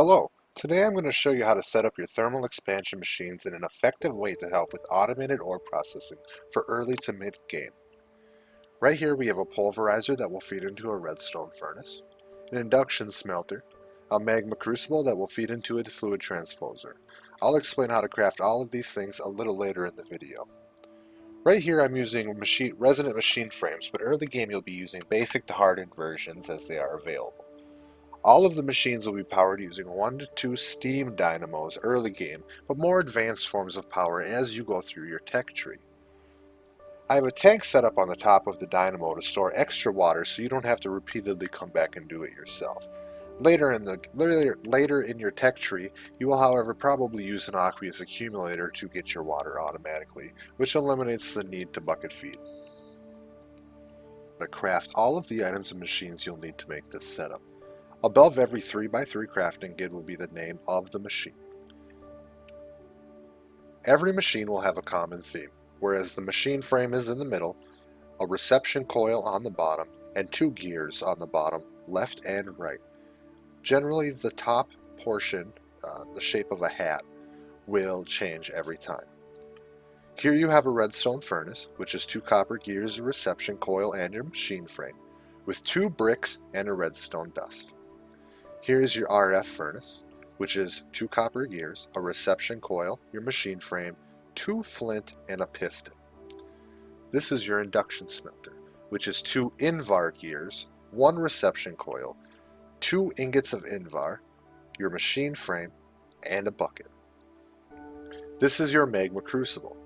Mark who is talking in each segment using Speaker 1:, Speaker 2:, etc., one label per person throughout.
Speaker 1: Hello, today I'm going to show you how to set up your thermal expansion machines in an effective way to help with automated ore processing for early to mid game. Right here we have a pulverizer that will feed into a redstone furnace, an induction smelter, a magma crucible that will feed into a fluid transposer. I'll explain how to craft all of these things a little later in the video. Right here I'm using resonant machine frames, but early game you'll be using basic to hardened versions as they are available. All of the machines will be powered using 1 to 2 steam dynamos early game, but more advanced forms of power as you go through your tech tree. I have a tank set up on the top of the dynamo to store extra water so you don't have to repeatedly come back and do it yourself. Later in your tech tree, you will however probably use an aqueous accumulator to get your water automatically, which eliminates the need to bucket feed. But craft all of the items and machines you'll need to make this setup. Above every 3x3 crafting grid will be the name of the machine. Every machine will have a common theme, whereas the machine frame is in the middle, a reception coil on the bottom, and 2 gears on the bottom, left and right. Generally, the top portion, the shape of a hat, will change every time. Here you have a redstone furnace, which is 2 copper gears, a reception coil, and your machine frame, with 2 bricks and a redstone dust. Here is your RF furnace, which is 2 copper gears, a reception coil, your machine frame, 2 flint, and a piston. This is your induction smelter, which is 2 Invar gears, 1 reception coil, 2 ingots of Invar, your machine frame, and a bucket. This is your magma crucible.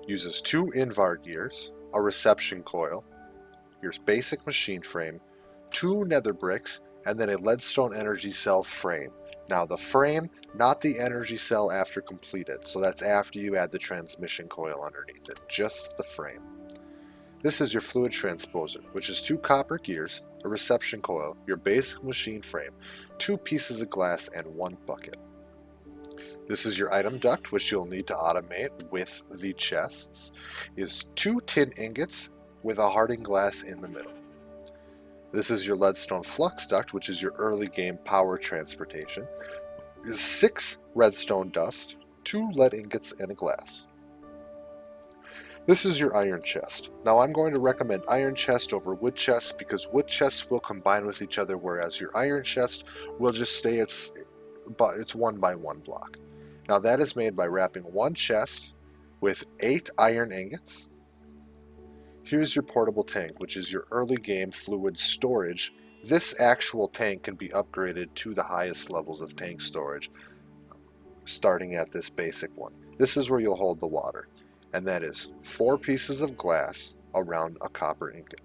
Speaker 1: Uses 2 Invar gears, a reception coil, your basic machine frame, 2 nether bricks, and then a leadstone energy cell frame. Now the frame, not the energy cell after completed, so that's after you add the transmission coil underneath it, just the frame. This is your fluid transposer, which is 2 copper gears, a reception coil, your basic machine frame, 2 pieces of glass, and 1 bucket. This is your item duct, which you'll need to automate with the chests, is 2 tin ingots with a hardened glass in the middle. This is your leadstone flux duct, which is your early game power transportation, is 6 redstone dust, 2 lead ingots, and a glass. This is your iron chest. Now I'm going to recommend iron chest over wood chests because wood chests will combine with each other, whereas your iron chest will just stay its 1x1 block. Now that is made by wrapping 1 chest with 8 iron ingots. Here's your portable tank, which is your early game fluid storage. This actual tank can be upgraded to the highest levels of tank storage, starting at this basic one. This is where you'll hold the water, and that is 4 pieces of glass around a copper ingot.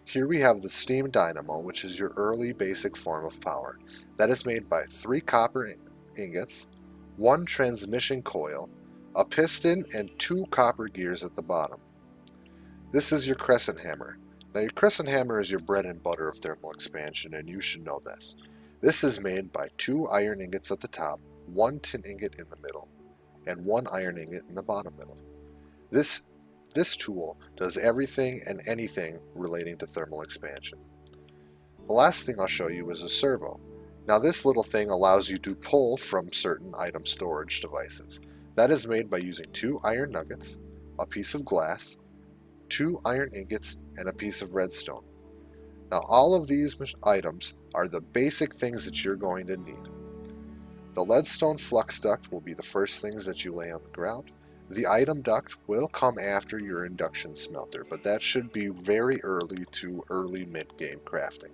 Speaker 1: Here we have the steam dynamo, which is your early basic form of power. That is made by 3 copper ingots, 1 transmission coil, a piston, and 2 copper gears at the bottom. This is your crescent hammer. Now your crescent hammer is your bread and butter of thermal expansion, and you should know this. This is made by 2 iron ingots at the top, 1 tin ingot in the middle, and 1 iron ingot in the bottom middle. This tool does everything and anything relating to thermal expansion. The last thing I'll show you is a servo. Now this little thing allows you to pull from certain item storage devices. That is made by using 2 iron nuggets, a piece of glass, 2 iron ingots, and a piece of redstone. Now all of these items are the basic things that you're going to need. The leadstone flux duct will be the first things that you lay on the ground. The item duct will come after your induction smelter, but that should be very early to early mid-game crafting.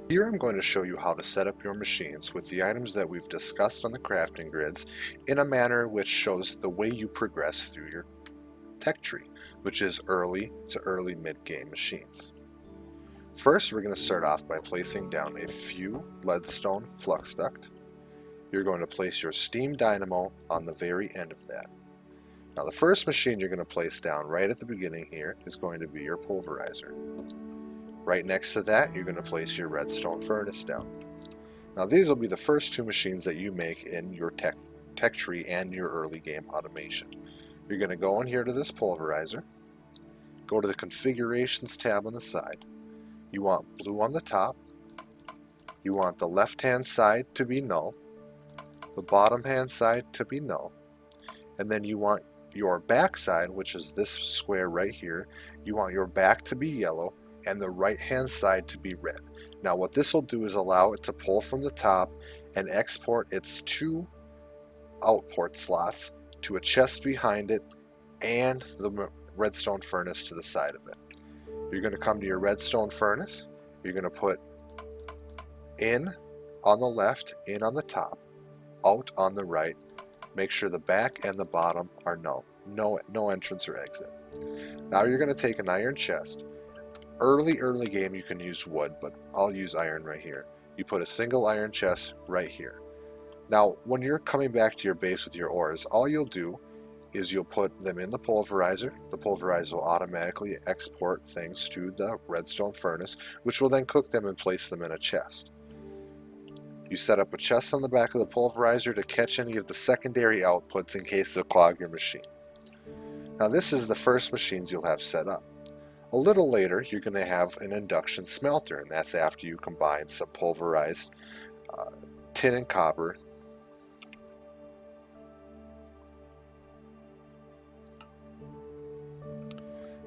Speaker 1: Here I'm going to show you how to set up your machines with the items that we've discussed on the crafting grids in a manner which shows the way you progress through your tech tree, which is early to early mid-game machines. First, we're going to start off by placing down a few leadstone flux duct. You're going to place your steam dynamo on the very end of that. Now the first machine you're going to place down right at the beginning here is going to be your pulverizer. Right next to that, you're going to place your redstone furnace down. Now these will be the first 2 machines that you make in your tech tree and your early game automation. You're going to go in here to this pulverizer, go to the configurations tab on the side. You want blue on the top. You want the left-hand side to be null, the bottom-hand side to be null, and then you want your back side, which is this square right here, you want your back to be yellow and the right-hand side to be red. Now what this will do is allow it to pull from the top and export its 2 output slots to a chest behind it and the redstone furnace to the side of it. You're going to come to your redstone furnace, you're going to put in on the left, in on the top, out on the right. Make sure the back and the bottom are null. No entrance or exit. Now you're going to take an iron chest. Early game you can use wood, but I'll use iron right here. You put a single iron chest right here. Now when you're coming back to your base with your ores, all you'll do is you'll put them in the pulverizer. The pulverizer will automatically export things to the redstone furnace, which will then cook them and place them in a chest. You set up a chest on the back of the pulverizer to catch any of the secondary outputs in case they'll clog your machine. Now this is the first machines you'll have set up. A little later you're going to have an induction smelter, and that's after you combine some pulverized tin and copper.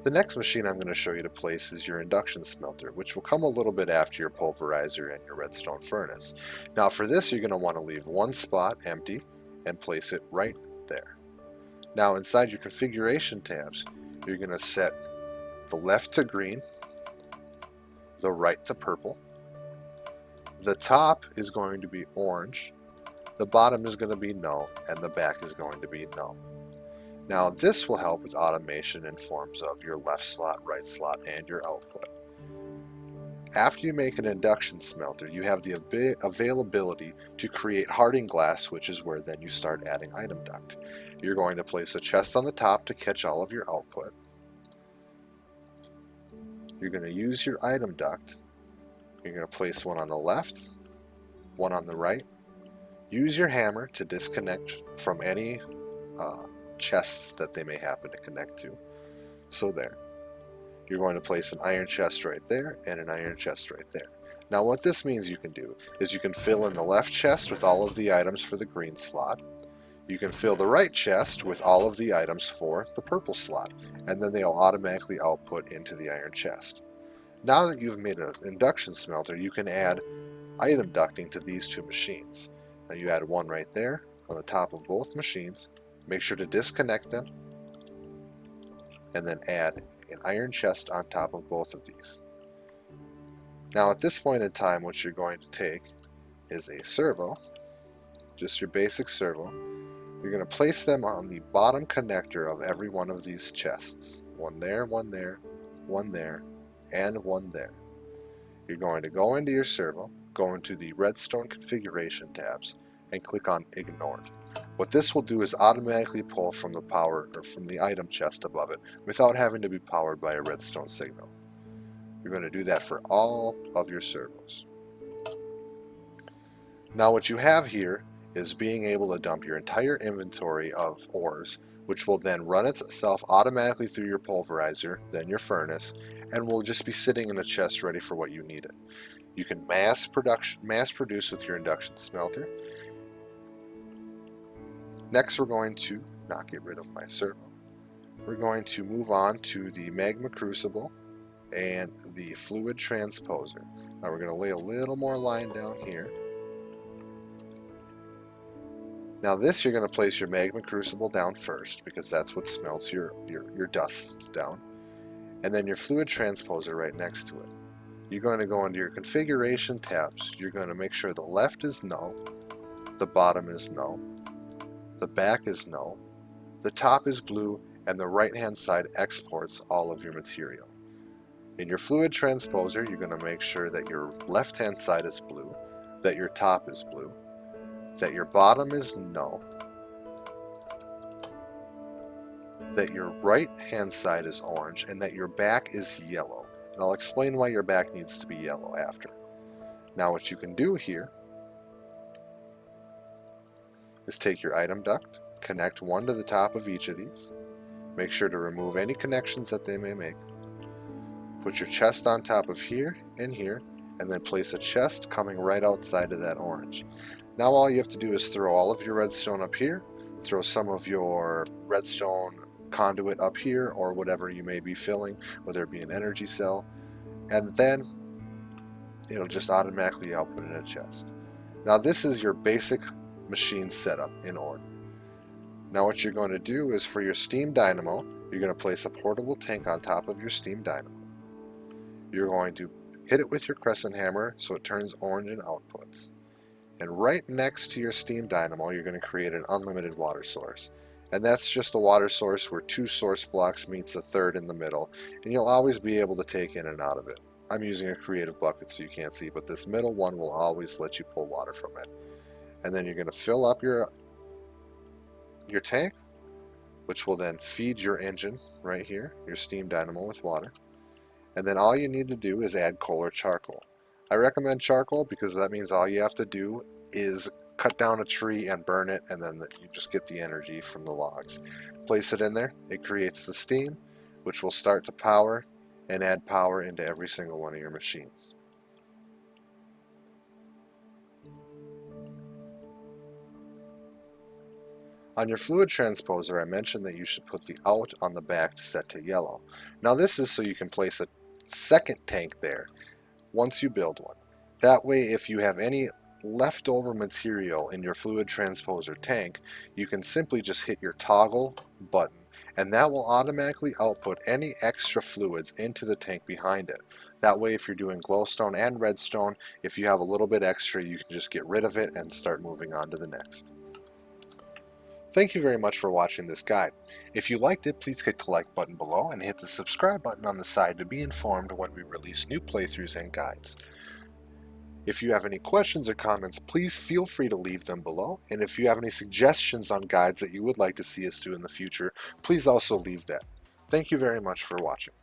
Speaker 1: The next machine I'm going to show you to place is your induction smelter, which will come a little bit after your pulverizer and your redstone furnace. Now for this you're going to want to leave one spot empty and place it right there. Now inside your configuration tabs you're going to set the left to green, the right to purple, the top is going to be orange, the bottom is going to be null, and the back is going to be null. Now this will help with automation in forms of your left slot, right slot, and your output. After you make an induction smelter, you have the availability to create hardening glass, which is where then you start adding item duct. You're going to place a chest on the top to catch all of your output. You're going to use your item duct. You're going to place one on the left, one on the right. Use your hammer to disconnect from any chests that they may happen to connect to. So there. You're going to place an iron chest right there and an iron chest right there. Now what this means you can do is you can fill in the left chest with all of the items for the green slot. You can fill the right chest with all of the items for the purple slot, and then they'll automatically output into the iron chest. Now that you've made an induction smelter, you can add item ducting to these two machines. Now you add one right there on the top of both machines. Make sure to disconnect them and then add an iron chest on top of both of these. Now at this point in time what you're going to take is a servo, just your basic servo. You're going to place them on the bottom connector of every one of these chests. One there, one there, one there, and one there. You're going to go into your servo, go into the redstone configuration tabs, and click on Ignored. What this will do is automatically pull from the power or from the item chest above it without having to be powered by a redstone signal. You're going to do that for all of your servos. Now what you have here is being able to dump your entire inventory of ores, which will then run itself automatically through your pulverizer, then your furnace, and will just be sitting in a chest ready for what you need it. You can mass produce with your induction smelter. Next we're going to not get rid of my servo. We're going to move on to the magma crucible and the fluid transposer. Now we're going to lay a little more line down here. Now this you're going to place your magma crucible down first because that's what smelts your dust down. And then your fluid transposer right next to it. You're going to go into your configuration tabs. You're going to make sure the left is null, the bottom is null, the back is null, the top is blue, and the right hand side exports all of your material. In your fluid transposer, you're going to make sure that your left hand side is blue, that your top is blue, that your bottom is null, that your right hand side is orange, and that your back is yellow. And I'll explain why your back needs to be yellow after. Now what you can do here is take your item duct, connect one to the top of each of these, make sure to remove any connections that they may make, Put your chest on top of here and here, and then place a chest coming right outside of that orange. Now all you have to do is throw all of your redstone up here, throw some of your redstone conduit up here, or whatever you may be filling, whether it be an energy cell, and then it'll just automatically output in a chest. Now this is your basic machine setup in order. Now what you're going to do is for your steam dynamo, you're going to place a portable tank on top of your steam dynamo. You're going to hit it with your crescent hammer so it turns orange and outputs. And right next to your steam dynamo, you're going to create an unlimited water source. And that's just a water source where two source blocks meets a third in the middle, and you'll always be able to take in and out of it. I'm using a creative bucket so you can't see, but this middle one will always let you pull water from it. And then you're going to fill up your tank, which will then feed your engine right here, your steam dynamo, with water. And then all you need to do is add coal or charcoal. I recommend charcoal because that means all you have to do is cut down a tree and burn it, and then you just get the energy from the logs. Place it in there, it creates the steam, which will start to power and add power into every single one of your machines. On your fluid transposer, I mentioned that you should put the out on the back set to yellow. Now this is so you can place a second tank there once you build one. That way, if you have any leftover material in your fluid transposer tank, you can simply just hit your toggle button, and that will automatically output any extra fluids into the tank behind it. That way, if you're doing glowstone and redstone, if you have a little bit extra, you can just get rid of it and start moving on to the next. Thank you very much for watching this guide. If you liked it, please click the like button below and hit the subscribe button on the side to be informed when we release new playthroughs and guides. If you have any questions or comments, please feel free to leave them below, and if you have any suggestions on guides that you would like to see us do in the future, please also leave that. Thank you very much for watching.